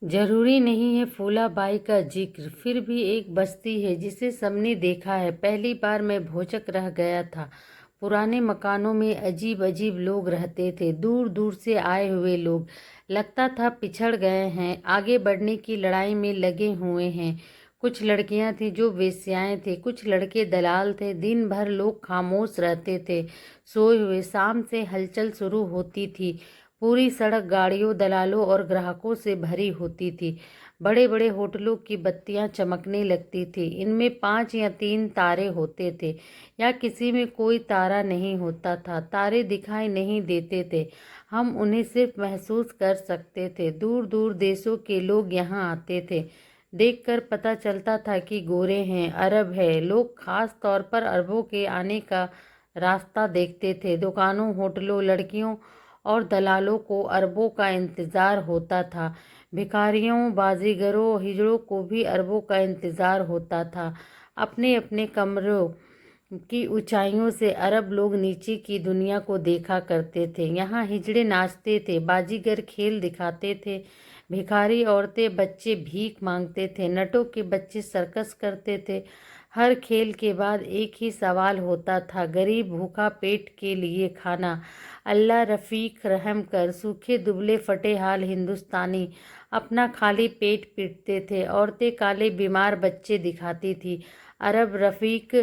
जरूरी नहीं है फूलाबाई का जिक्र, फिर भी एक बस्ती है जिसे सबने देखा है। पहली बार मैं भौचक रह गया था। पुराने मकानों में अजीब अजीब लोग रहते थे, दूर दूर से आए हुए लोग। लगता था पिछड़ गए हैं, आगे बढ़ने की लड़ाई में लगे हुए हैं। कुछ लड़कियां थी जो वेश्याएं थे, कुछ लड़के दलाल थे। दिन भर लोग खामोश रहते थे, सोए हुए। शाम से हलचल शुरू होती थी। पूरी सड़क गाड़ियों, दलालों और ग्राहकों से भरी होती थी। बड़े बड़े होटलों की बत्तियां चमकने लगती थी। इनमें 5 या 3 तारे होते थे, या किसी में कोई तारा नहीं होता था। तारे दिखाई नहीं देते थे, हम उन्हें सिर्फ महसूस कर सकते थे। दूर दूर देशों के लोग यहाँ आते थे। देखकर पता चलता था कि गोरे हैं, अरब है। लोग खास तौर पर अरबों के आने का रास्ता देखते थे। दुकानों, होटलों, लड़कियों और दलालों को अरबों का इंतजार होता था। भिखारियों, बाजीगरों, हिजड़ों को भी अरबों का इंतजार होता था। अपने अपने कमरों की ऊंचाइयों से अरब लोग नीचे की दुनिया को देखा करते थे। यहाँ हिजड़े नाचते थे, बाजीगर खेल दिखाते थे, भिखारी औरतें बच्चे भीख मांगते थे, नटों के बच्चे सर्कस करते थे। हर खेल के बाद एक ही सवाल होता था, गरीब भूखा पेट के लिए खाना। अल्लाह रफ़ीक रहम कर। सूखे दुबले फटे हाल हिंदुस्तानी अपना खाली पेट पीटते थे। औरतें काले बीमार बच्चे दिखाती थी। अरब रफ़ीक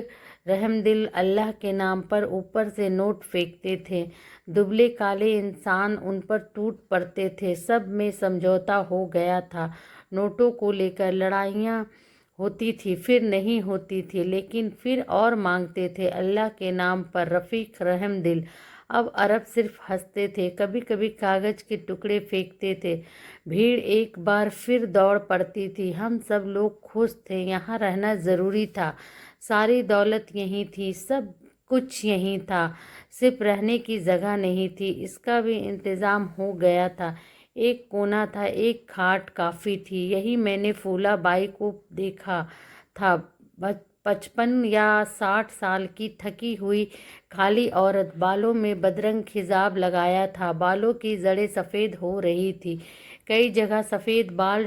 रहमदिल अल्लाह के नाम पर ऊपर से नोट फेंकते थे। दुबले काले इंसान उन पर टूट पड़ते थे। सब में समझौता हो गया था। नोटों को लेकर लड़ाइयाँ होती थी, फिर नहीं होती थी, लेकिन फिर और मांगते थे अल्लाह के नाम पर रफ़ीक रहमदिल। अब अरब सिर्फ हंसते थे, कभी कभी कागज के टुकड़े फेंकते थे। भीड़ एक बार फिर दौड़ पड़ती थी। हम सब लोग खुश थे, यहाँ रहना जरूरी था। सारी दौलत यहीं थी, सब कुछ यहीं था, सिर्फ रहने की जगह नहीं थी। इसका भी इंतजाम हो गया था। एक कोना था, एक खाट काफी थी। यही मैंने फूलाबाई को देखा था। 55 या 60 साल की थकी हुई काली औरत, बालों में बदरंग खिजाब लगाया था। बालों की जड़ें सफ़ेद हो रही थी। कई जगह सफ़ेद बाल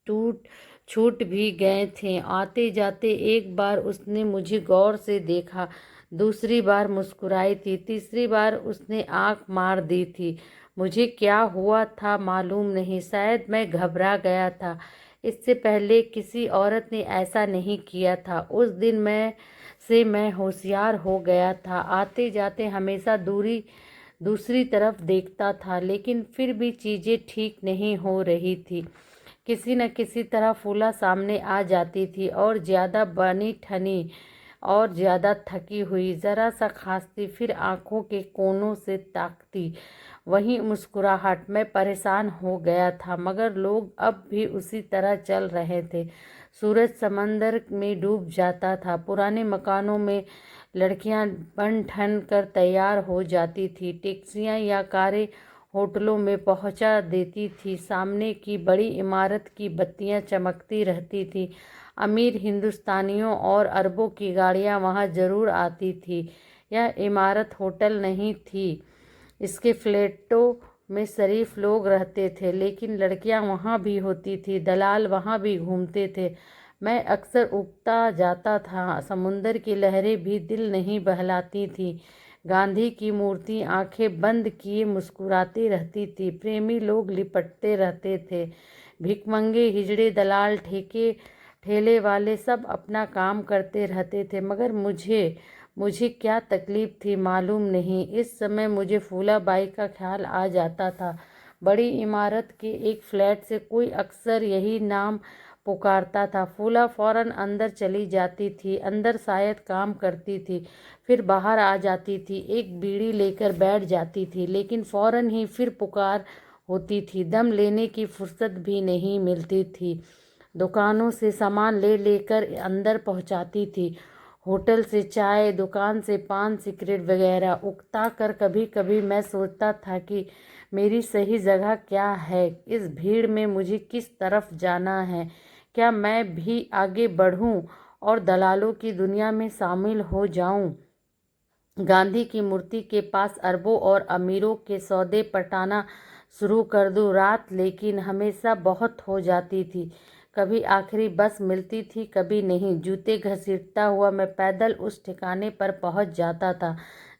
टूट छूट भी गए थे। आते जाते एक बार उसने मुझे गौर से देखा, दूसरी बार मुस्कुराई थी, तीसरी बार उसने आंख मार दी थी। मुझे क्या हुआ था मालूम नहीं, शायद मैं घबरा गया था। इससे पहले किसी औरत ने ऐसा नहीं किया था। उस दिन मैं होशियार हो गया था। आते जाते हमेशा दूसरी तरफ देखता था, लेकिन फिर भी चीज़ें ठीक नहीं हो रही थी। किसी न किसी तरह फूला सामने आ जाती थी, और ज़्यादा बनी ठनी और ज़्यादा थकी हुई। ज़रा सा खांसती, फिर आंखों के कोनों से ताकती, वहीं मुस्कुराहट। मैं परेशान हो गया था, मगर लोग अब भी उसी तरह चल रहे थे। सूरज समंदर में डूब जाता था। पुराने मकानों में लड़कियां बन ठन कर तैयार हो जाती थी। टैक्सियां या कारें होटलों में पहुंचा देती थी। सामने की बड़ी इमारत की बत्तियां चमकती रहती थी। अमीर हिंदुस्तानियों और अरबों की गाड़ियां वहां जरूर आती थी। यह इमारत होटल नहीं थी, इसके फ्लैटों में शरीफ लोग रहते थे, लेकिन लड़कियां वहां भी होती थी, दलाल वहां भी घूमते थे। मैं अक्सर उगता जाता था। समुंदर की लहरें भी दिल नहीं बहलाती थी। गांधी की मूर्ति आंखें बंद किए मुस्कुराती रहती थी। प्रेमी लोग लिपटते रहते थे। भिखमंगे, हिजड़े, दलाल, ठेले वाले सब अपना काम करते रहते थे, मगर मुझे क्या तकलीफ थी मालूम नहीं। इस समय मुझे फूलाबाई का ख्याल आ जाता था। बड़ी इमारत के एक फ्लैट से कोई अक्सर यही नाम पुकारता था। फूला फौरन अंदर चली जाती थी, अंदर शायद काम करती थी, फिर बाहर आ जाती थी, एक बीड़ी लेकर बैठ जाती थी, लेकिन फौरन ही फिर पुकार होती थी। दम लेने की फुर्सत भी नहीं मिलती थी। दुकानों से सामान ले लेकर अंदर पहुंचाती थी। होटल से चाय, दुकान से पान, सिगरेट वगैरह उकता कर कभी कभी मैं सोचता था कि मेरी सही जगह क्या है, इस भीड़ में मुझे किस तरफ जाना है। क्या मैं भी आगे बढ़ूं और दलालों की दुनिया में शामिल हो जाऊं? गांधी की मूर्ति के पास अरबों और अमीरों के सौदे पटाना शुरू कर दूं। रात लेकिन हमेशा बहुत हो जाती थी। कभी आखिरी बस मिलती थी, कभी नहीं। जूते घसीटता हुआ मैं पैदल उस ठिकाने पर पहुंच जाता था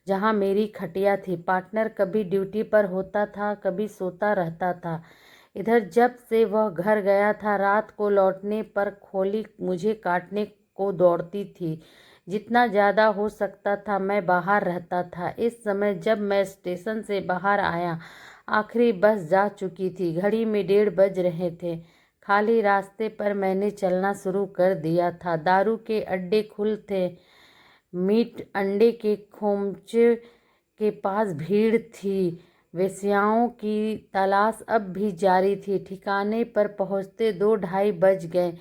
जहां मेरी खटिया थी। पार्टनर कभी ड्यूटी पर होता था, कभी सोता रहता था। इधर जब से वह घर गया था, रात को लौटने पर खोली मुझे काटने को दौड़ती थी। जितना ज़्यादा हो सकता था मैं बाहर रहता था। इस समय जब मैं स्टेशन से बाहर आया, आखिरी बस जा चुकी थी। घड़ी में 1:30 बज रहे थे। खाली रास्ते पर मैंने चलना शुरू कर दिया था। दारू के अड्डे खुल थे। मीट अंडे के खोमचे के पास भीड़ थी। वेश्याओं की तलाश अब भी जारी थी। ठिकाने पर पहुंचते 2-2:30 बज गए।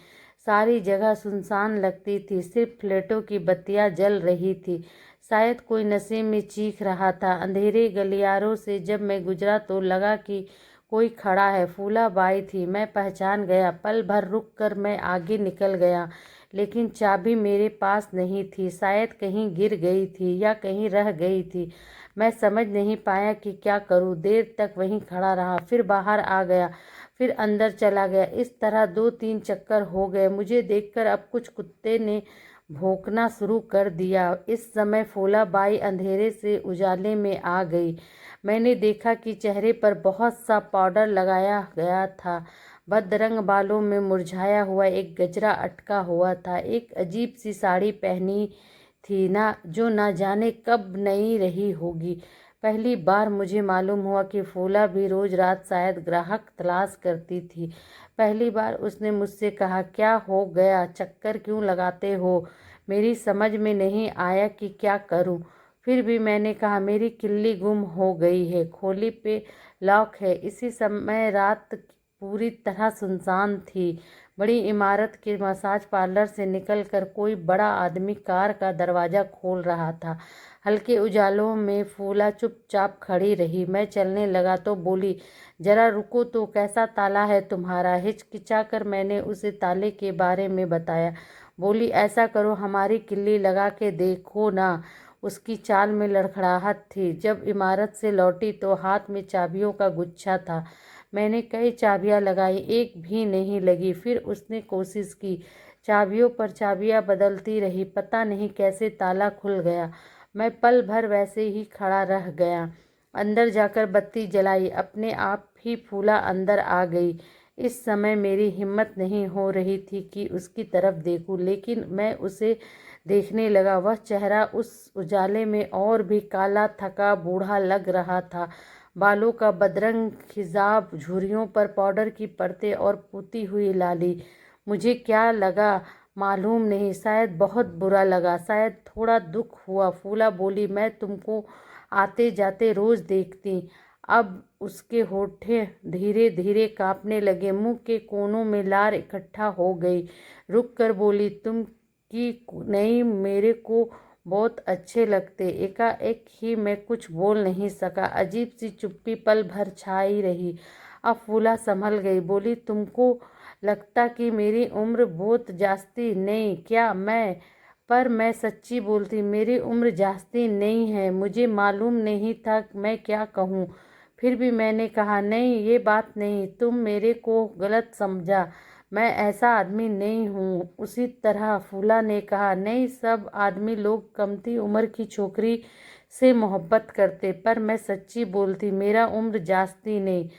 सारी जगह सुनसान लगती थी, सिर्फ फ्लैटों की बत्तियां जल रही थी। शायद कोई नशे में चीख रहा था। अंधेरे गलियारों से जब मैं गुजरा तो लगा कि कोई खड़ा है। फूलाबाई थी। मैं पहचान गया। पल भर रुक कर मैं आगे निकल गया, लेकिन चाबी मेरे पास नहीं थी। शायद कहीं गिर गई थी या कहीं रह गई थी। मैं समझ नहीं पाया कि क्या करूं। देर तक वहीं खड़ा रहा, फिर बाहर आ गया, फिर अंदर चला गया। इस तरह 2-3 चक्कर हो गए। मुझे देखकर अब कुछ कुत्ते ने भौंकना शुरू कर दिया। इस समय फूलाबाई अंधेरे से उजाले में आ गई। मैंने देखा कि चेहरे पर बहुत सा पाउडर लगाया गया था। बदरंग बालों में मुरझाया हुआ एक गजरा अटका हुआ था। एक अजीब सी साड़ी पहनी थी ना, जो ना जाने कब नई रही होगी। पहली बार मुझे मालूम हुआ कि फूला भी रोज रात शायद ग्राहक तलाश करती थी। पहली बार उसने मुझसे कहा, क्या हो गया, चक्कर क्यों लगाते हो? मेरी समझ में नहीं आया कि क्या करूं। फिर भी मैंने कहा, मेरी किल्ली गुम हो गई है, खोली पे लॉक है। इसी समय रात पूरी तरह सुनसान थी। बड़ी इमारत के मसाज पार्लर से निकलकर कोई बड़ा आदमी कार का दरवाज़ा खोल रहा था। हल्के उजालों में फूला चुपचाप खड़ी रही। मैं चलने लगा तो बोली, जरा रुको तो, कैसा ताला है तुम्हारा? हिचकिचाकर मैंने उसे ताले के बारे में बताया। बोली, ऐसा करो, हमारी किल्ली लगा के देखो ना। उसकी चाल में लड़खड़ाहट थी। जब इमारत से लौटी तो हाथ में चाबियों का गुच्छा था। मैंने कई चाबियां लगाई, एक भी नहीं लगी। फिर उसने कोशिश की। चाबियों पर चाबियां बदलती रही, पता नहीं कैसे ताला खुल गया। मैं पल भर वैसे ही खड़ा रह गया। अंदर जाकर बत्ती जलाई। अपने आप ही फूला अंदर आ गई। इस समय मेरी हिम्मत नहीं हो रही थी कि उसकी तरफ देखूं, लेकिन मैं उसे देखने लगा। वह चेहरा उस उजाले में और भी काला, थका, बूढ़ा लग रहा था। बालों का बदरंग खिजाब, झुर्रियों पर पाउडर की परतें और पुती हुई लाली। मुझे क्या लगा मालूम नहीं, शायद बहुत बुरा लगा, शायद थोड़ा दुख हुआ। फूला बोली, मैं तुमको आते जाते रोज देखती। अब उसके होठे धीरे धीरे कांपने लगे, मुंह के कोनों में लार इकट्ठा हो गई। रुक कर बोली, तुम की नहीं मेरे को बहुत अच्छे लगते। एकाएक ही मैं कुछ बोल नहीं सका। अजीब सी चुप्पी पल भर छाई रही। अब फूला संभल गई। बोली, तुमको लगता कि मेरी उम्र बहुत जास्ती नहीं क्या? मैं सच्ची बोलती, मेरी उम्र जास्ती नहीं है। मुझे मालूम नहीं था मैं क्या कहूँ। फिर भी मैंने कहा, नहीं, ये बात नहीं, तुम मेरे को गलत समझा, मैं ऐसा आदमी नहीं हूँ। उसी तरह फूला ने कहा, नहीं, सब आदमी लोग कमती उम्र की छोकरी से मोहब्बत करते, पर मैं सच्ची बोलती, मेरा उम्र जास्ती नहीं।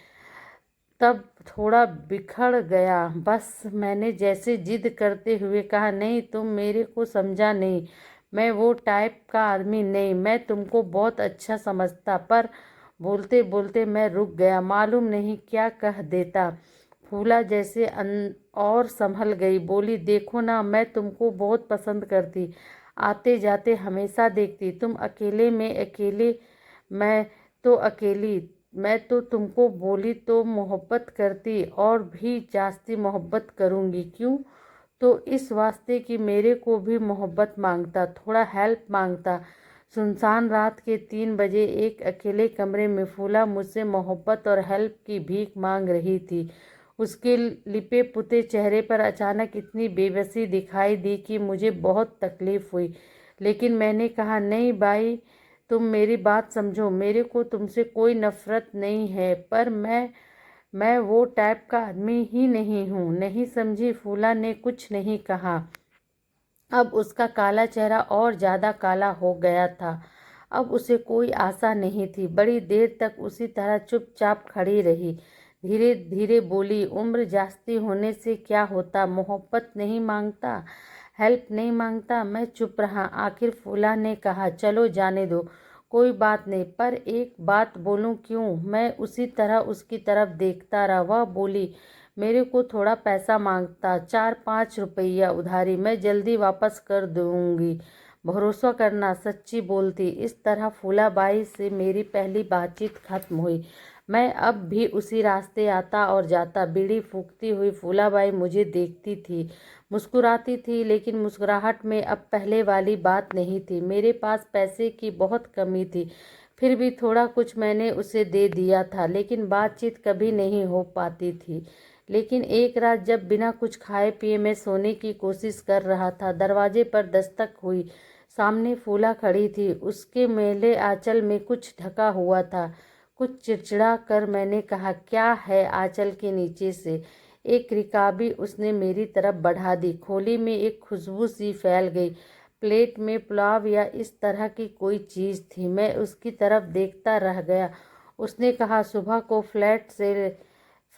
तब थोड़ा बिखर गया। बस मैंने जैसे जिद करते हुए कहा, नहीं, तुम मेरे को समझा नहीं, मैं वो टाइप का आदमी नहीं, मैं तुमको बहुत अच्छा समझता। पर बोलते बोलते मैं रुक गया, मालूम नहीं क्या कह देता। फूला जैसे और संभल गई। बोली, देखो ना, मैं तुमको बहुत पसंद करती, आते जाते हमेशा देखती। तुम अकेले में अकेले, मैं तो अकेली। मैं तो तुमको बोली तो मोहब्बत करती, और भी जास्ती मोहब्बत करूँगी। क्यों? तो इस वास्ते कि मेरे को भी मोहब्बत मांगता, थोड़ा हेल्प मांगता। सुनसान रात के 3 बजे एक अकेले कमरे में फूला मुझसे मोहब्बत और हेल्प की भीख मांग रही थी। उसके लिपे पुते चेहरे पर अचानक इतनी बेबसी दिखाई दी कि मुझे बहुत तकलीफ हुई। लेकिन मैंने कहा, नहीं भाई, तुम मेरी बात समझो, मेरे को तुमसे कोई नफरत नहीं है, पर मैं वो टाइप का आदमी ही नहीं हूँ। नहीं समझी? फूला ने कुछ नहीं कहा। अब उसका काला चेहरा और ज़्यादा काला हो गया था। अब उसे कोई आशा नहीं थी। बड़ी देर तक उसी तरह चुपचाप खड़ी रही। धीरे धीरे बोली, उम्र जास्ती होने से क्या होता, मोहब्बत नहीं मांगता, हेल्प नहीं मांगता। मैं चुप रहा। आखिर फूला ने कहा, चलो जाने दो, कोई बात नहीं, पर एक बात बोलूं? क्यों? मैं उसी तरह उसकी तरफ देखता रहा। वह बोली, मेरे को थोड़ा पैसा मांगता, 4-5 रुपया उधारी, मैं जल्दी वापस कर दूंगी, भरोसा करना, सच्ची बोलती। इस तरह फूलाबाई से मेरी पहली बातचीत खत्म हुई। मैं अब भी उसी रास्ते आता और जाता। बीड़ी फूकती हुई फूलाबाई मुझे देखती थी, मुस्कुराती थी, लेकिन मुस्कुराहट में अब पहले वाली बात नहीं थी। मेरे पास पैसे की बहुत कमी थी, फिर भी थोड़ा कुछ मैंने उसे दे दिया था, लेकिन बातचीत कभी नहीं हो पाती थी। लेकिन एक रात जब बिना कुछ खाए पिए मैं सोने की कोशिश कर रहा था, दरवाजे पर दस्तक हुई। सामने फूला खड़ी थी। उसके मैले आंचल में कुछ ढका हुआ था। कुछ चिड़चिड़ा कर मैंने कहा, क्या है आंचल के नीचे से? एक रिकाबी उसने मेरी तरफ बढ़ा दी। खोली में एक खुशबू सी फैल गई। प्लेट में पुलाव या इस तरह की कोई चीज़ थी। मैं उसकी तरफ देखता रह गया। उसने कहा, सुबह को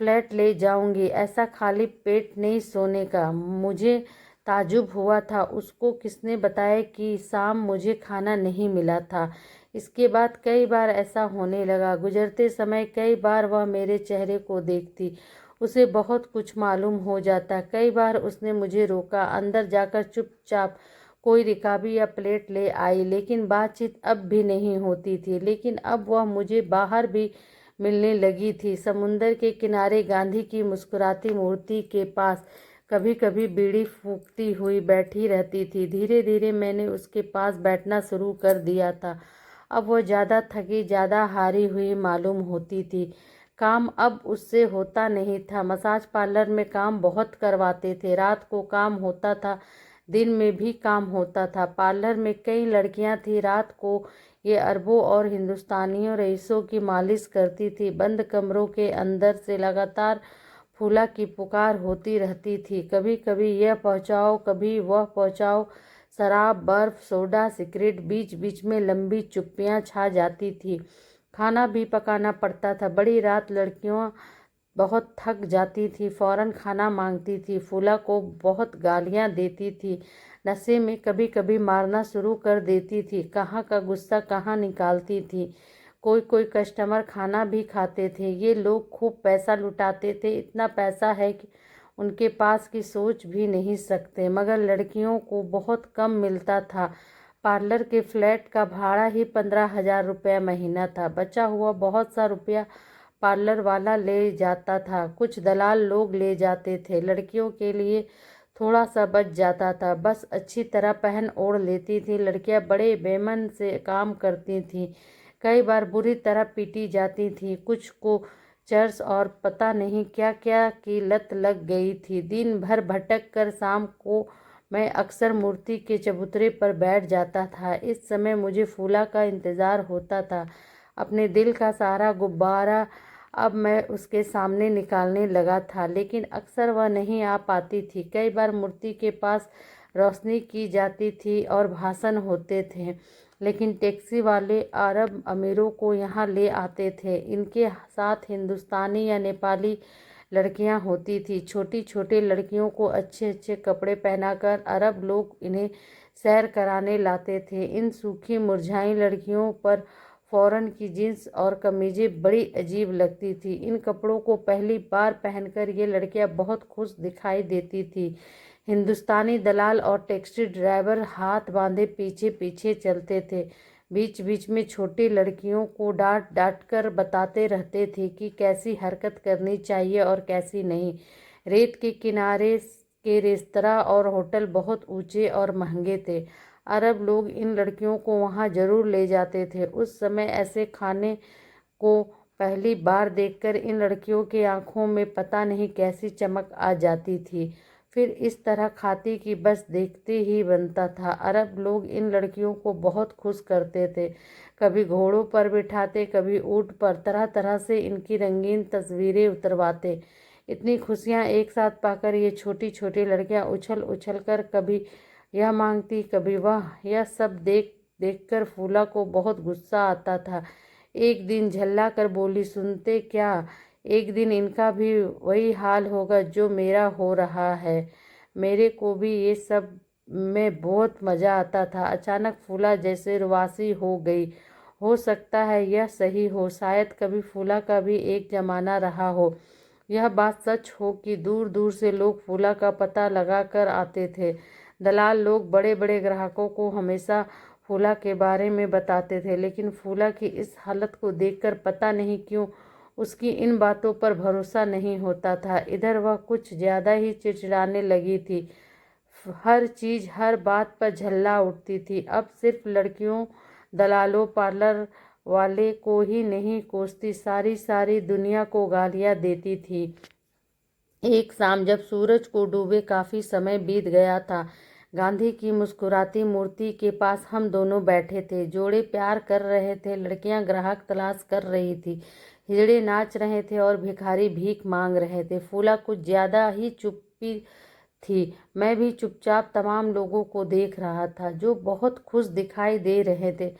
फ्लैट ले जाऊंगी, ऐसा खाली पेट नहीं सोने का। मुझे ताज्जुब हुआ था, उसको किसने बताया कि शाम मुझे खाना नहीं मिला था। इसके बाद कई बार ऐसा होने लगा। गुजरते समय कई बार वह मेरे चेहरे को देखती, उसे बहुत कुछ मालूम हो जाता। कई बार उसने मुझे रोका, अंदर जाकर चुपचाप कोई रिकाबी या प्लेट ले आई, लेकिन बातचीत अब भी नहीं होती थी। लेकिन अब वह मुझे बाहर भी मिलने लगी थी, समुंदर के किनारे गांधी की मुस्कुराती मूर्ति के पास कभी कभी बीड़ी फूकती हुई बैठी रहती थी। धीरे धीरे मैंने उसके पास बैठना शुरू कर दिया था। अब वह ज़्यादा थकी, ज़्यादा हारी हुई मालूम होती थी। काम अब उससे होता नहीं था। मसाज पार्लर में काम बहुत करवाते थे। रात को काम होता था, दिन में भी काम होता था। पार्लर में कई लड़कियां थी। रात को ये अरबों और हिंदुस्तानियों रईसों की मालिश करती थी। बंद कमरों के अंदर से लगातार फूला की पुकार होती रहती थी। कभी कभी यह पहुंचाओ, कभी वह पहुंचाओ, शराब, बर्फ, सोडा, सिगरेट। बीच बीच में लंबी चुप्पियां छा जाती थी। खाना भी पकाना पड़ता था। बड़ी रात लड़कियां बहुत थक जाती थी, फौरन खाना मांगती थी। फूला को बहुत गालियां देती थी। नशे में कभी कभी मारना शुरू कर देती थी। कहाँ का गुस्सा कहाँ निकालती थी। कोई कोई कस्टमर खाना भी खाते थे। ये लोग खूब पैसा लुटाते थे। इतना पैसा है कि उनके पास की सोच भी नहीं सकते, मगर लड़कियों को बहुत कम मिलता था। पार्लर के फ्लैट का भाड़ा ही 15,000 रुपया महीना था। बचा हुआ बहुत सा रुपया पार्लर वाला ले जाता था, कुछ दलाल लोग ले जाते थे। लड़कियों के लिए थोड़ा सा बच जाता था, बस अच्छी तरह पहन ओढ़ लेती थी। लड़कियां बड़े बेमन से काम करती थीं, कई बार बुरी तरह पीटी जाती थीं। कुछ को चर्च और पता नहीं क्या क्या की लत लग गई थी। दिन भर भटक कर शाम को मैं अक्सर मूर्ति के चबूतरे पर बैठ जाता था। इस समय मुझे फूला का इंतज़ार होता था, अपने दिल का सारा गुब्बारा अब मैं उसके सामने निकालने लगा था, लेकिन अक्सर वह नहीं आ पाती थी। कई बार मूर्ति के पास रोशनी की जाती थी और भाषण होते थे, लेकिन टैक्सी वाले अरब अमीरों को यहाँ ले आते थे। इनके साथ हिंदुस्तानी या नेपाली लड़कियाँ होती थी। छोटी छोटी लड़कियों को अच्छे अच्छे कपड़े पहनाकर अरब लोग इन्हें सैर कराने लाते थे। इन सूखी मुरझाई लड़कियों पर फॉरेन की जींस और कमीजें बड़ी अजीब लगती थी। इन कपड़ों को पहली बार पहनकर ये लड़कियां बहुत खुश दिखाई देती थी। हिंदुस्तानी दलाल और टैक्सी ड्राइवर हाथ बांधे पीछे पीछे चलते थे। बीच बीच में छोटी लड़कियों को डांट डांट कर बताते रहते थे कि कैसी हरकत करनी चाहिए और कैसी नहीं। रेत के किनारे के रेस्तरां और होटल बहुत ऊंचे और महंगे थे। अरब लोग इन लड़कियों को वहाँ जरूर ले जाते थे। उस समय ऐसे खाने को पहली बार देखकर इन लड़कियों की आंखों में पता नहीं कैसी चमक आ जाती थी। फिर इस तरह खाती कि बस देखते ही बनता था। अरब लोग इन लड़कियों को बहुत खुश करते थे, कभी घोड़ों पर बिठाते, कभी ऊँट पर, तरह तरह से इनकी रंगीन तस्वीरें उतरवाते। इतनी खुशियाँ एक साथ पाकर ये छोटी छोटी लड़कियाँ उछल उछल कर कभी यह मांगती, कभी वह। यह सब देख देखकर फूला को बहुत गुस्सा आता था। एक दिन झल्ला कर बोली, सुनते क्या, एक दिन इनका भी वही हाल होगा जो मेरा हो रहा है। मेरे को भी ये सब में बहुत मज़ा आता था। अचानक फूला जैसे रुआसी हो गई। हो सकता है यह सही हो, शायद कभी फूला का भी एक जमाना रहा हो। यह बात सच हो कि दूर दूर से लोग फूला का पता लगा कर आते थे। दलाल लोग बड़े बड़े ग्राहकों को हमेशा फूला के बारे में बताते थे, लेकिन फूला की इस हालत को देखकर पता नहीं क्यों उसकी इन बातों पर भरोसा नहीं होता था। इधर वह कुछ ज़्यादा ही चिड़चिड़ाने लगी थी। हर चीज़ हर बात पर झल्ला उठती थी। अब सिर्फ लड़कियों, दलालों, पार्लर वाले को ही नहीं कोसती, सारी सारी दुनिया को गालियाँ देती थी। एक शाम जब सूरज को डूबे काफ़ी समय बीत गया था, गांधी की मुस्कुराती मूर्ति के पास हम दोनों बैठे थे। जोड़े प्यार कर रहे थे, लड़कियां ग्राहक तलाश कर रही थी, हिजड़े नाच रहे थे और भिखारी भीख मांग रहे थे। फूला कुछ ज़्यादा ही चुप्पी थी। मैं भी चुपचाप तमाम लोगों को देख रहा था जो बहुत खुश दिखाई दे रहे थे।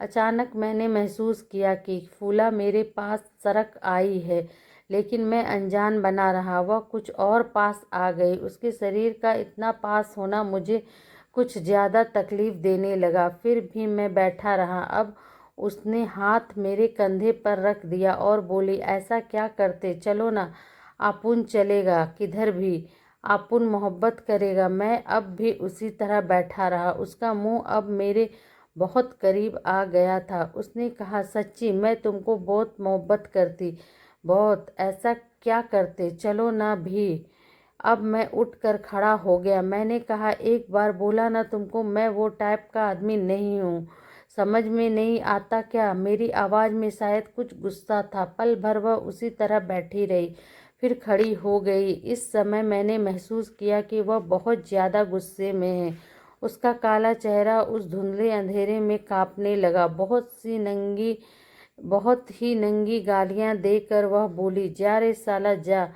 अचानक मैंने महसूस किया कि फूला मेरे पास सरक आई है, लेकिन मैं अनजान बना रहा। वह कुछ और पास आ गई। उसके शरीर का इतना पास होना मुझे कुछ ज़्यादा तकलीफ देने लगा। फिर भी मैं बैठा रहा। अब उसने हाथ मेरे कंधे पर रख दिया और बोली, ऐसा क्या करते, चलो ना, आपुन चलेगा, किधर भी आपुन मोहब्बत करेगा। मैं अब भी उसी तरह बैठा रहा। उसका मुंह अब मेरे बहुत करीब आ गया था। उसने कहा, सच्ची मैं तुमको बहुत मोहब्बत करती, बहुत। ऐसा क्या करते, चलो ना भी। अब मैं उठकर खड़ा हो गया। मैंने कहा, एक बार बोला ना तुमको, मैं वो टाइप का आदमी नहीं हूँ, समझ में नहीं आता क्या। मेरी आवाज़ में शायद कुछ गुस्सा था। पल भर वह उसी तरह बैठी रही, फिर खड़ी हो गई। इस समय मैंने महसूस किया कि वह बहुत ज़्यादा गुस्से में है। उसका काला चेहरा उस धुंधले अंधेरे में कांपने लगा। बहुत ही नंगी गालियां देकर वह बोली, जा रे साला, जा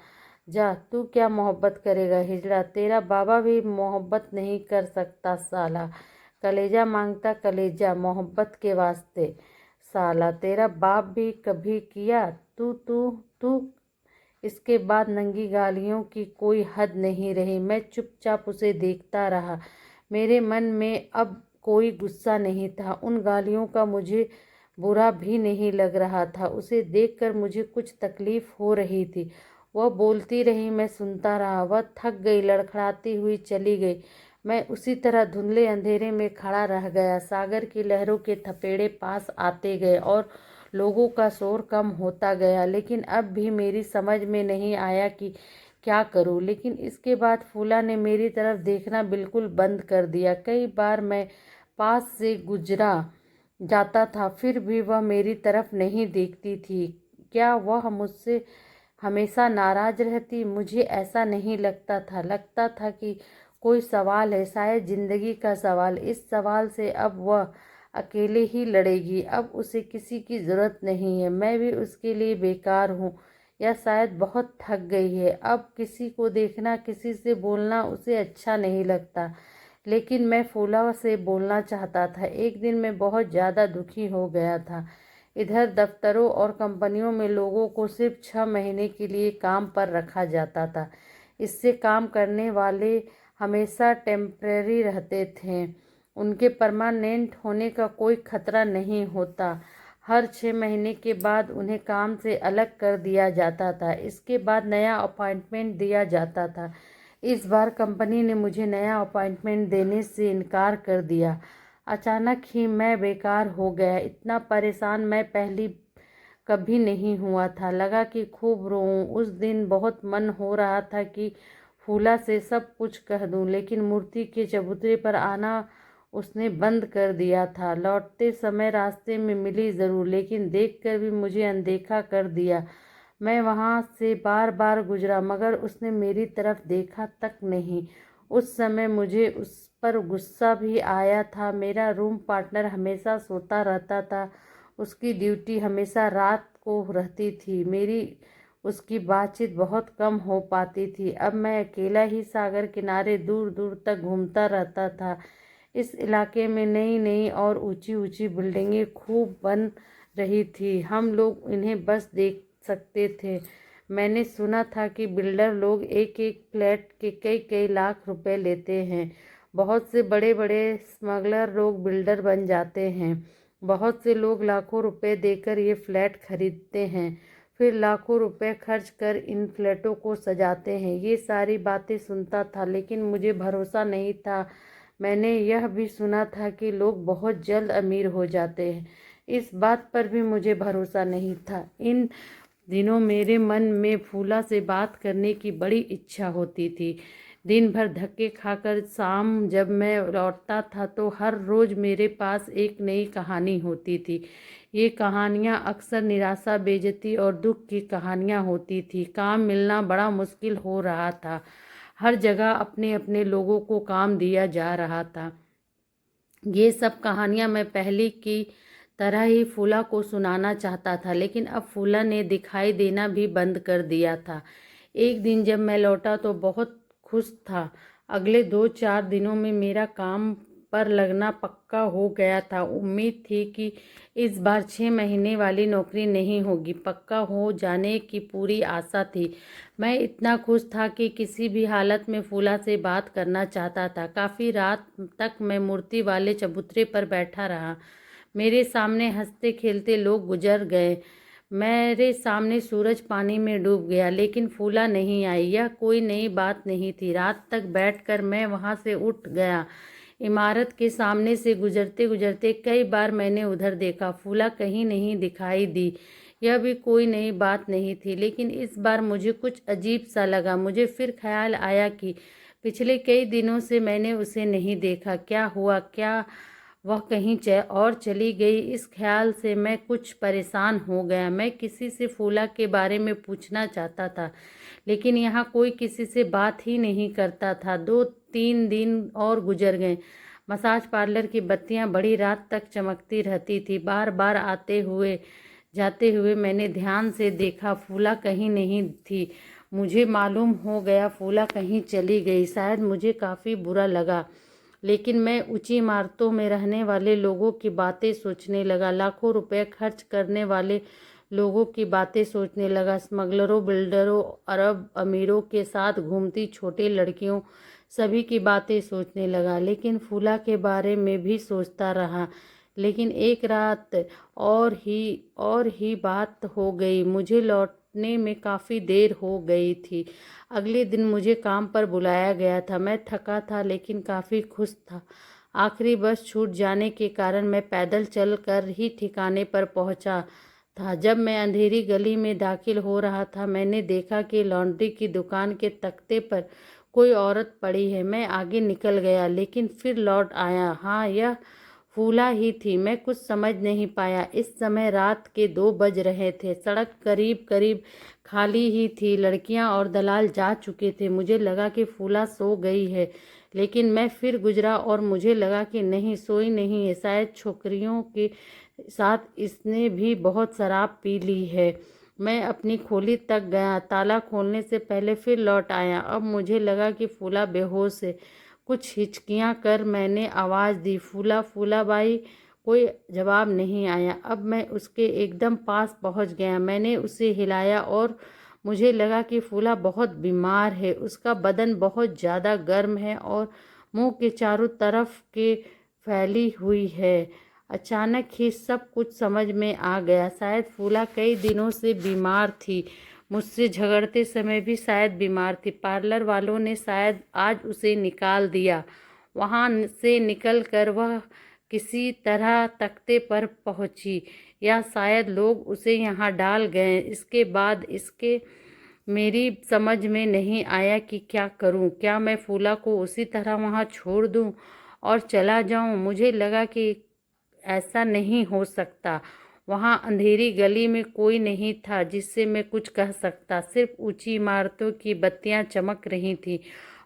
जा, तू क्या मोहब्बत करेगा हिजड़ा, तेरा बाबा भी मोहब्बत नहीं कर सकता साला। कलेजा मांगता कलेजा मोहब्बत के वास्ते, साला तेरा बाप भी कभी किया। तू तू तू इसके बाद नंगी गालियों की कोई हद नहीं रही। मैं चुपचाप उसे देखता रहा। मेरे मन में अब कोई गुस्सा नहीं था। उन गालियों का मुझे बुरा भी नहीं लग रहा था। उसे देखकर मुझे कुछ तकलीफ हो रही थी। वह बोलती रही, मैं सुनता रहा। वह थक गई, लड़खड़ाती हुई चली गई। मैं उसी तरह धुंधले अंधेरे में खड़ा रह गया। सागर की लहरों के थपेड़े पास आते गए और लोगों का शोर कम होता गया, लेकिन अब भी मेरी समझ में नहीं आया कि क्या करूं। लेकिन इसके बाद फूला ने मेरी तरफ देखना बिल्कुल बंद कर दिया। कई बार मैं पास से गुजरा जाता था, फिर भी वह मेरी तरफ नहीं देखती थी। क्या वह मुझसे हमेशा नाराज रहती? मुझे ऐसा नहीं लगता था। लगता था कि कोई सवाल है, शायद जिंदगी का सवाल। इस सवाल से अब वह अकेले ही लड़ेगी। अब उसे किसी की ज़रूरत नहीं है। मैं भी उसके लिए बेकार हूँ, या शायद बहुत थक गई है। अब किसी को देखना, किसी से बोलना उसे अच्छा नहीं लगता। लेकिन मैं फूला से बोलना चाहता था। एक दिन मैं बहुत ज़्यादा दुखी हो गया था। इधर दफ्तरों और कंपनियों में लोगों को सिर्फ 6 महीने के लिए काम पर रखा जाता था। इससे काम करने वाले हमेशा टेम्परेरी रहते थे। उनके परमानेंट होने का कोई खतरा नहीं होता। हर 6 महीने के बाद उन्हें काम से अलग कर दिया जाता था। इसके बाद नया अपॉइंटमेंट दिया जाता था। इस बार कंपनी ने मुझे नया अपॉइंटमेंट देने से इनकार कर दिया। अचानक ही मैं बेकार हो गया। इतना परेशान मैं पहले कभी नहीं हुआ था। लगा कि खूब रोऊं। उस दिन बहुत मन हो रहा था कि फूला से सब कुछ कह दूं, लेकिन मूर्ति के चबूतरे पर आना उसने बंद कर दिया था। लौटते समय रास्ते में मिली ज़रूर, लेकिन देखकर भी मुझे अनदेखा कर दिया। मैं वहाँ से बार बार गुजरा मगर उसने मेरी तरफ देखा तक नहीं। उस समय मुझे उस पर गुस्सा भी आया था। मेरा रूम पार्टनर हमेशा सोता रहता था, उसकी ड्यूटी हमेशा रात को रहती थी। मेरी उसकी बातचीत बहुत कम हो पाती थी। अब मैं अकेला ही सागर किनारे दूर दूर तक घूमता रहता था। इस इलाके में नई नई और ऊंची ऊंची बिल्डिंगें खूब बन रही थी। हम लोग इन्हें बस देख सकते थे। मैंने सुना था कि बिल्डर लोग एक एक फ्लैट के कई कई लाख रुपए लेते हैं। बहुत से बड़े बड़े स्मगलर लोग बिल्डर बन जाते हैं। बहुत से लोग लाखों रुपए देकर ये फ्लैट खरीदते हैं, फिर लाखों रुपए खर्च कर इन फ्लैटों को सजाते हैं। ये सारी बातें सुनता था लेकिन मुझे भरोसा नहीं था। मैंने यह भी सुना था कि लोग बहुत जल्द अमीर हो जाते हैं, इस बात पर भी मुझे भरोसा नहीं था। इन दिनों मेरे मन में फूला से बात करने की बड़ी इच्छा होती थी। दिन भर धक्के खाकर शाम जब मैं लौटता था तो हर रोज़ मेरे पास एक नई कहानी होती थी। ये कहानियाँ अक्सर निराशा, बेइज्जती और दुख की कहानियाँ होती थी। काम मिलना बड़ा मुश्किल हो रहा था। हर जगह अपने अपने लोगों को काम दिया जा रहा था। ये सब कहानियाँ मैं पहले की तरह ही फूला को सुनाना चाहता था, लेकिन अब फूला ने दिखाई देना भी बंद कर दिया था। एक दिन जब मैं लौटा तो बहुत खुश था। अगले 2-4 दिनों में मेरा काम पर लगना पक्का हो गया था। उम्मीद थी कि इस बार 6 महीने वाली नौकरी नहीं होगी, पक्का हो जाने की पूरी आशा थी। मैं इतना खुश था कि किसी भी हालत में फूला से बात करना चाहता था। काफ़ी रात तक मैं मूर्ति वाले चबूतरे पर बैठा रहा। मेरे सामने हंसते खेलते लोग गुजर गए। मेरे सामने सूरज पानी में डूब गया, लेकिन फूला नहीं आई। यह कोई नई बात नहीं थी। रात तक बैठकर मैं वहां से उठ गया। इमारत के सामने से गुजरते गुजरते कई बार मैंने उधर देखा, फूला कहीं नहीं दिखाई दी। यह भी कोई नई बात नहीं थी, लेकिन इस बार मुझे कुछ अजीब सा लगा। मुझे फिर ख्याल आया कि पिछले कई दिनों से मैंने उसे नहीं देखा। क्या हुआ? क्या वह कहीं और चली गई? इस ख्याल से मैं कुछ परेशान हो गया। मैं किसी से फूला के बारे में पूछना चाहता था, लेकिन यहाँ कोई किसी से बात ही नहीं करता था। 2-3 दिन और गुजर गए। मसाज पार्लर की बत्तियाँ बड़ी रात तक चमकती रहती थी। बार बार आते हुए जाते हुए मैंने ध्यान से देखा, फूला कहीं नहीं थी। मुझे मालूम हो गया फूला कहीं चली गई। शायद मुझे काफ़ी बुरा लगा, लेकिन मैं ऊंची इमारतों में रहने वाले लोगों की बातें सोचने लगा। लाखों रुपए खर्च करने वाले लोगों की बातें सोचने लगा। स्मगलरों, बिल्डरों, अरब अमीरों के साथ घूमती छोटी लड़कियों, सभी की बातें सोचने लगा। लेकिन फूला के बारे में भी सोचता रहा। लेकिन एक रात और ही बात हो गई। मुझे लौटने में काफ़ी देर हो गई थी। अगले दिन मुझे काम पर बुलाया गया था। मैं थका था लेकिन काफ़ी खुश था। आखिरी बस छूट जाने के कारण मैं पैदल चल कर ही ठिकाने पर पहुंचा था। जब मैं अंधेरी गली में दाखिल हो रहा था, मैंने देखा कि लॉन्ड्री की दुकान के तख्ते पर कोई औरत पड़ी है। मैं आगे निकल गया लेकिन फिर लौट आया। हाँ, यह फूला ही थी। मैं कुछ समझ नहीं पाया। इस समय रात के 2 बज रहे थे। सड़क करीब करीब खाली ही थी। लड़कियां और दलाल जा चुके थे। मुझे लगा कि फूला सो गई है, लेकिन मैं फिर गुजरा और मुझे लगा कि नहीं, सोई नहीं है। शायद छोकरियों के साथ इसने भी बहुत शराब पी ली है। मैं अपनी खोली तक गया। ताला खोलने से पहले फिर लौट आया। अब मुझे लगा कि फूला बेहोश है। कुछ हिचकियां कर मैंने आवाज़ दी, फूला, फूला बाई। कोई जवाब नहीं आया। अब मैं उसके एकदम पास पहुंच गया। मैंने उसे हिलाया और मुझे लगा कि फूला बहुत बीमार है। उसका बदन बहुत ज़्यादा गर्म है और मुंह के चारों तरफ के फैली हुई है। अचानक ही सब कुछ समझ में आ गया। शायद फूला कई दिनों से बीमार थी। मुझसे झगड़ते समय भी शायद बीमार थी। पार्लर वालों ने शायद आज उसे निकाल दिया। वहाँ से निकलकर वह किसी तरह तख्ते पर पहुंची, या शायद लोग उसे यहाँ डाल गए। इसके बाद इसके मेरी समझ में नहीं आया कि क्या करूं। क्या मैं फूला को उसी तरह वहाँ छोड़ दूं और चला जाऊं? मुझे लगा कि ऐसा नहीं हो सकता। वहाँ अंधेरी गली में कोई नहीं था जिससे मैं कुछ कह सकता। सिर्फ ऊंची इमारतों की बत्तियां चमक रही थी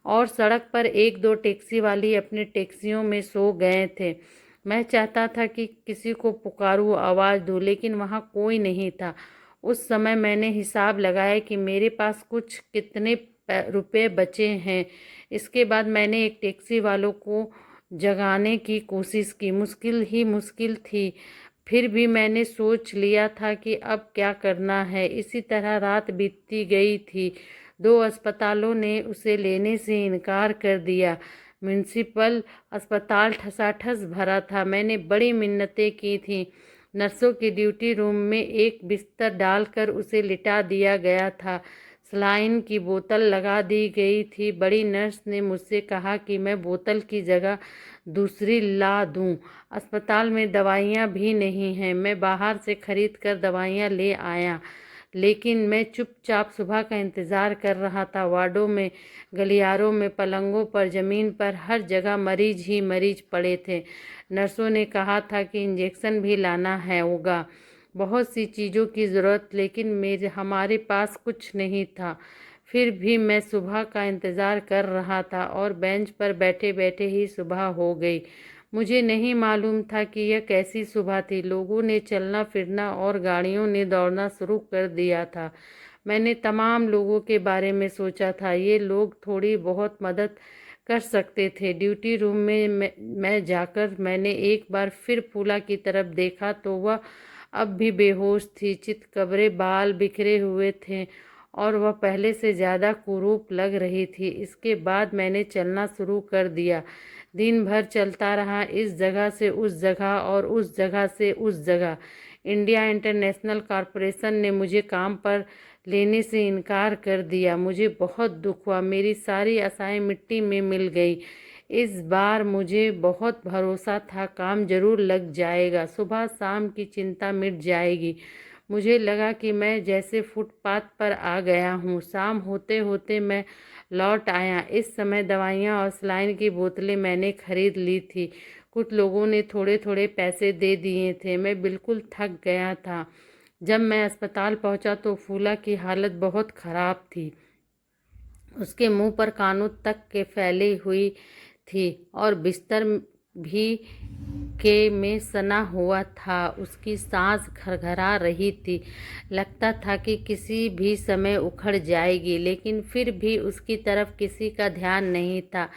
और सड़क पर एक दो टैक्सी वाली अपनी टैक्सियों में सो गए थे। मैं चाहता था कि किसी को पुकारूं, आवाज़ दूं, लेकिन वहाँ कोई नहीं था। उस समय मैंने हिसाब लगाया कि मेरे पास कुछ कितने रुपए बचे हैं। इसके बाद मैंने एक टैक्सी वालों को जगाने की कोशिश की। मुश्किल ही मुश्किल थी, फिर भी मैंने सोच लिया था कि अब क्या करना है। इसी तरह रात बीतती गई थी। दो अस्पतालों ने उसे लेने से इनकार कर दिया। म्यूनिसिपल अस्पताल ठसाठस भरा था। मैंने बड़ी मिन्नतें की थी। नर्सों की ड्यूटी रूम में एक बिस्तर डालकर उसे लिटा दिया गया था। सलाइन की बोतल लगा दी गई थी। बड़ी नर्स ने मुझसे कहा कि मैं बोतल की जगह दूसरी ला दूं। अस्पताल में दवाइयाँ भी नहीं हैं। मैं बाहर से खरीद कर दवाइयाँ ले आया, लेकिन मैं चुपचाप सुबह का इंतज़ार कर रहा था। वार्डों में, गलियारों में, पलंगों पर, ज़मीन पर, हर जगह मरीज ही मरीज पड़े थे। नर्सों ने कहा था कि इंजेक्शन भी लाना है होगा, बहुत सी चीज़ों की ज़रूरत, लेकिन हमारे पास कुछ नहीं था। फिर भी मैं सुबह का इंतज़ार कर रहा था और बेंच पर बैठे बैठे ही सुबह हो गई। मुझे नहीं मालूम था कि यह कैसी सुबह थी। लोगों ने चलना फिरना और गाड़ियों ने दौड़ना शुरू कर दिया था। मैंने तमाम लोगों के बारे में सोचा था। ये लोग थोड़ी बहुत मदद कर सकते थे। ड्यूटी रूम में मैं जाकर मैंने एक बार फिर फूला की तरफ देखा तो वह अब भी बेहोश थी। चितकबरे बाल बिखरे हुए थे और वह पहले से ज़्यादा कुरूप लग रही थी। इसके बाद मैंने चलना शुरू कर दिया। दिन भर चलता रहा, इस जगह से उस जगह और उस जगह से उस जगह। इंडिया इंटरनेशनल कॉरपोरेशन ने मुझे काम पर लेने से इनकार कर दिया। मुझे बहुत दुख हुआ। मेरी सारी आशाएं मिट्टी में मिल गई। इस बार मुझे बहुत भरोसा था काम जरूर लग जाएगा, सुबह शाम की चिंता मिट जाएगी। मुझे लगा कि मैं जैसे फुटपाथ पर आ गया हूँ। शाम होते होते मैं लौट आया। इस समय दवाइयाँ और सलाइन की बोतलें मैंने खरीद ली थी। कुछ लोगों ने थोड़े थोड़े पैसे दे दिए थे। मैं बिल्कुल थक गया था। जब मैं अस्पताल पहुंचा तो फूला की हालत बहुत ख़राब थी। उसके मुंह पर कानों तक के फैली हुई थी और बिस्तर भी के में सना हुआ था। उसकी सांस घरघरा रही थी। लगता था कि किसी भी समय उखड़ जाएगी, लेकिन फिर भी उसकी तरफ किसी का ध्यान नहीं था।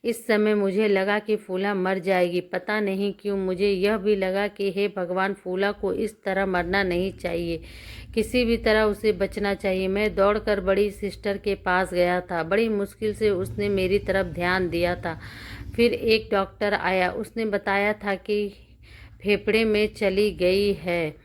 इस समय मुझे लगा कि फूला मर जाएगी। पता नहीं क्यों मुझे यह भी लगा कि हे भगवान, फूला को इस तरह मरना नहीं चाहिए। किसी भी तरह उसे बचना चाहिए। मैं दौड़कर बड़ी सिस्टर के पास गया था। बड़ी मुश्किल से उसने मेरी तरफ ध्यान दिया था। फिर एक डॉक्टर आया। उसने बताया था कि फेफड़े में चली गई है।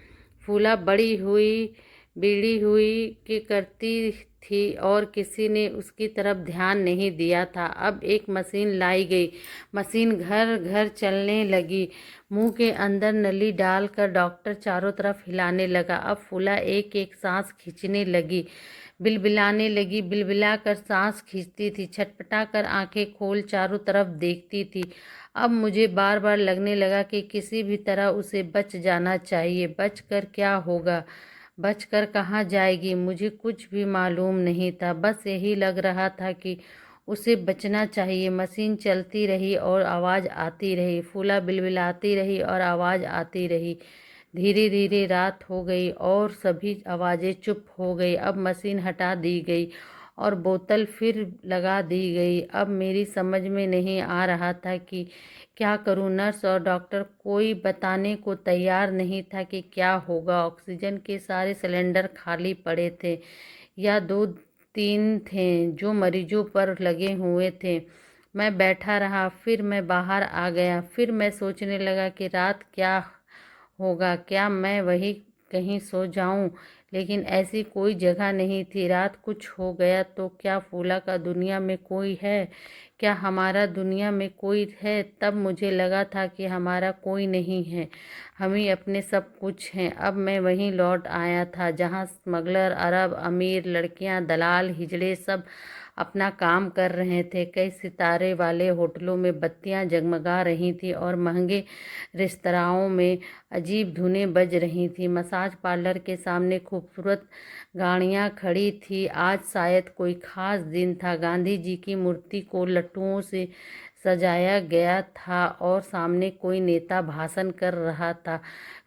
फूला बड़ी हुई बीड़ी हुई कि करती थी और किसी ने उसकी तरफ ध्यान नहीं दिया था। अब एक मशीन लाई गई। मशीन घर घर चलने लगी। मुंह के अंदर नली डालकर डॉक्टर चारों तरफ हिलाने लगा। अब फूला एक एक सांस खींचने लगी, बिलबिलाने लगी। बिलबिलाकर सांस खींचती थी, छटपटा कर आंखें खोल चारों तरफ देखती थी। अब मुझे बार बार लगने लगा कि किसी भी तरह उसे बच जाना चाहिए। बच कर क्या होगा, बच कर कहाँ जाएगी, मुझे कुछ भी मालूम नहीं था। बस यही लग रहा था कि उसे बचना चाहिए। मशीन चलती रही और आवाज़ आती रही। फूला बिलबिलाती रही और आवाज़ आती रही। धीरे धीरे रात हो गई और सभी आवाज़ें चुप हो गई। अब मशीन हटा दी गई और बोतल फिर लगा दी गई। अब मेरी समझ में नहीं आ रहा था कि क्या करूं। नर्स और डॉक्टर कोई बताने को तैयार नहीं था कि क्या होगा। ऑक्सीजन के सारे सिलेंडर खाली पड़े थे या दो तीन थे जो मरीजों पर लगे हुए थे। मैं बैठा रहा, फिर मैं बाहर आ गया। फिर मैं सोचने लगा कि रात क्या होगा, क्या मैं वही कहीं सो जाऊं। लेकिन ऐसी कोई जगह नहीं थी। रात कुछ हो गया तो क्या फूला का दुनिया में कोई है, क्या हमारा दुनिया में कोई है। तब मुझे लगा था कि हमारा कोई नहीं है, हम ही अपने सब कुछ हैं। अब मैं वहीं लौट आया था जहां स्मगलर, अरब, अमीर, लड़कियां, दलाल, हिजड़े सब अपना काम कर रहे थे। कई सितारे वाले होटलों में बत्तियां जगमगा रही थी और महंगे रेस्तराओं में अजीब धुनें बज रही थी। मसाज पार्लर के सामने खूबसूरत गाड़ियां खड़ी थी। आज शायद कोई खास दिन था। गांधी जी की मूर्ति को लट्टुओं से सजाया गया था और सामने कोई नेता भाषण कर रहा था।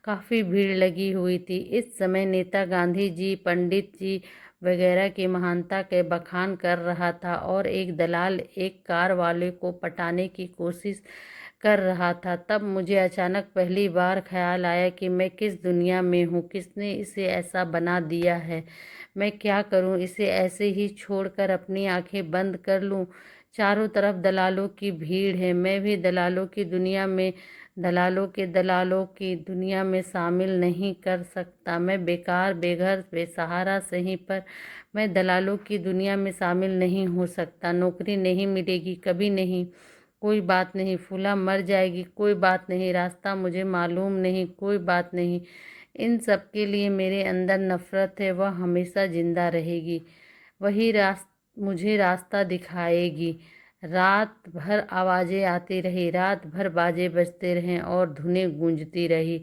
काफ़ी भीड़ लगी हुई थी। इस समय नेता गांधी जी, पंडित जी वगैरह की महानता के बखान कर रहा था और एक दलाल एक कार वाले को पटाने की कोशिश कर रहा था। तब मुझे अचानक पहली बार ख्याल आया कि मैं किस दुनिया में हूँ, किसने इसे ऐसा बना दिया है। मैं क्या करूँ? इसे ऐसे ही छोड़कर अपनी आंखें बंद कर लूँ? चारों तरफ दलालों की भीड़ है। मैं भी दलालों की दुनिया में शामिल नहीं कर सकता। मैं बेकार, बेघर, बेसहारा सही, पर मैं दलालों की दुनिया में शामिल नहीं हो सकता। नौकरी नहीं मिलेगी, कभी नहीं। कोई बात नहीं। फूला मर जाएगी, कोई बात नहीं। रास्ता मुझे मालूम नहीं, कोई बात नहीं। इन सब के लिए मेरे अंदर नफरत है, वह हमेशा जिंदा रहेगी। वही मुझे रास्ता दिखाएगी। रात भर आवाज़ें आती रही, रात भर बाजे बजते रहे और धुनें गूंजती रही।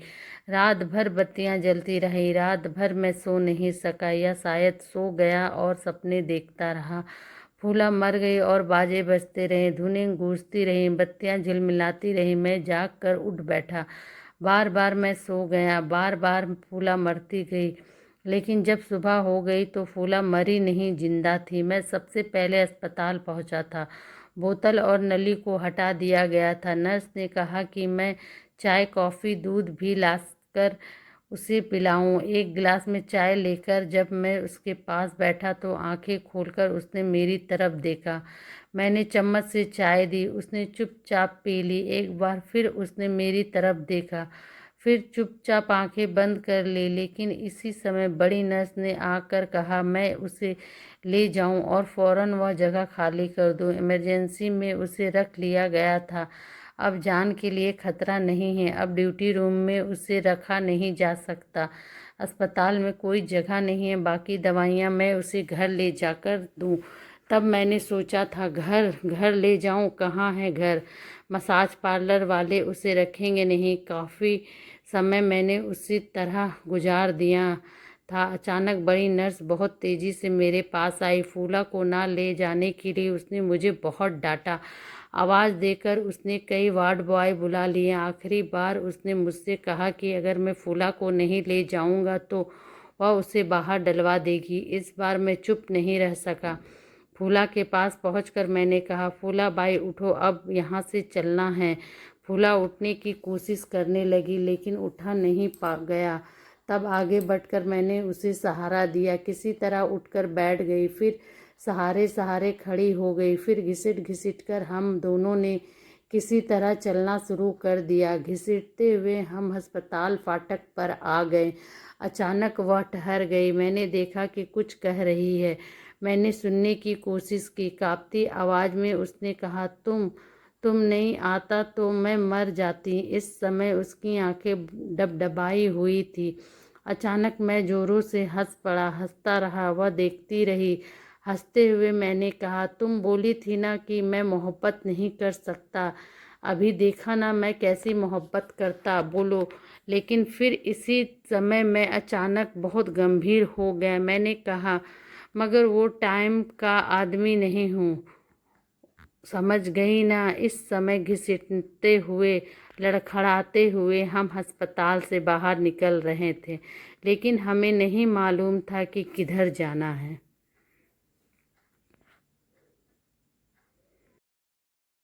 रात भर बत्तियां जलती रही। रात भर मैं सो नहीं सका, या शायद सो गया और सपने देखता रहा। फूला मर गई और बाजे बजते रहे, धुनें गूंजती रहीं, बत्तियां झिलमिलाती रहीं। मैं जाग कर उठ बैठा। बार बार मैं सो गया, बार बार फूला मरती गई। लेकिन जब सुबह हो गई तो फूला मरी नहीं, जिंदा थी। मैं सबसे पहले अस्पताल पहुंचा था। बोतल और नली को हटा दिया गया था। नर्स ने कहा कि मैं चाय, कॉफ़ी, दूध भी लाकर उसे पिलाऊं। एक गिलास में चाय लेकर जब मैं उसके पास बैठा तो आंखें खोलकर उसने मेरी तरफ देखा। मैंने चम्मच से चाय दी, उसने चुपचाप पी ली। एक बार फिर उसने मेरी तरफ देखा, फिर चुपचाप आंखें बंद कर ली। लेकिन इसी समय बड़ी नर्स ने आकर कहा मैं उसे ले जाऊं और फौरन वह जगह खाली कर दूं। इमरजेंसी में उसे रख लिया गया था। अब जान के लिए खतरा नहीं है। अब ड्यूटी रूम में उसे रखा नहीं जा सकता। अस्पताल में कोई जगह नहीं है। बाकी दवाइयाँ मैं उसे घर ले जाकर दूं। तब मैंने सोचा था, घर ले जाऊं? कहाँ है घर? मसाज पार्लर वाले उसे रखेंगे नहीं। काफ़ी समय मैंने उसी तरह गुजार दिया था। अचानक बड़ी नर्स बहुत तेज़ी से मेरे पास आई। फूला को ना ले जाने के लिए उसने मुझे बहुत डांटा। आवाज़ देकर उसने कई वार्ड बॉय बुला लिए। आखिरी बार उसने मुझसे कहा कि अगर मैं फूला को नहीं ले जाऊंगा तो वह उसे बाहर डलवा देगी। इस बार मैं चुप नहीं रह सका। फूला के पास पहुंचकर मैंने कहा, फूला बाई उठो, अब यहाँ से चलना है। फूला उठने की कोशिश करने लगी लेकिन उठा नहीं पा गया। तब आगे बढ़कर मैंने उसे सहारा दिया। किसी तरह उठकर बैठ गई, फिर सहारे सहारे खड़ी हो गई। फिर घिसिट घिसिट कर हम दोनों ने किसी तरह चलना शुरू कर दिया। घिसटते हुए हम अस्पताल फाटक पर आ गए। अचानक वह ठहर गई। मैंने देखा कि कुछ कह रही है। मैंने सुनने की कोशिश की। कांपती आवाज़ में उसने कहा, तुम नहीं आता तो मैं मर जाती। इस समय उसकी आंखें डबडबाई हुई थी। अचानक मैं जोरों से हंस पड़ा। हंसता रहा, वह देखती रही। हंसते हुए मैंने कहा, तुम बोली थी ना कि मैं मोहब्बत नहीं कर सकता। अभी देखा ना मैं कैसी मोहब्बत करता, बोलो। लेकिन फिर इसी समय मैं अचानक बहुत गंभीर हो गया। मैंने कहा, मगर वो टाइम का आदमी नहीं हूँ, समझ गई ना। इस समय घिसटते हुए, लड़खड़ाते हुए हम अस्पताल से बाहर निकल रहे थे, लेकिन हमें नहीं मालूम था कि किधर जाना है।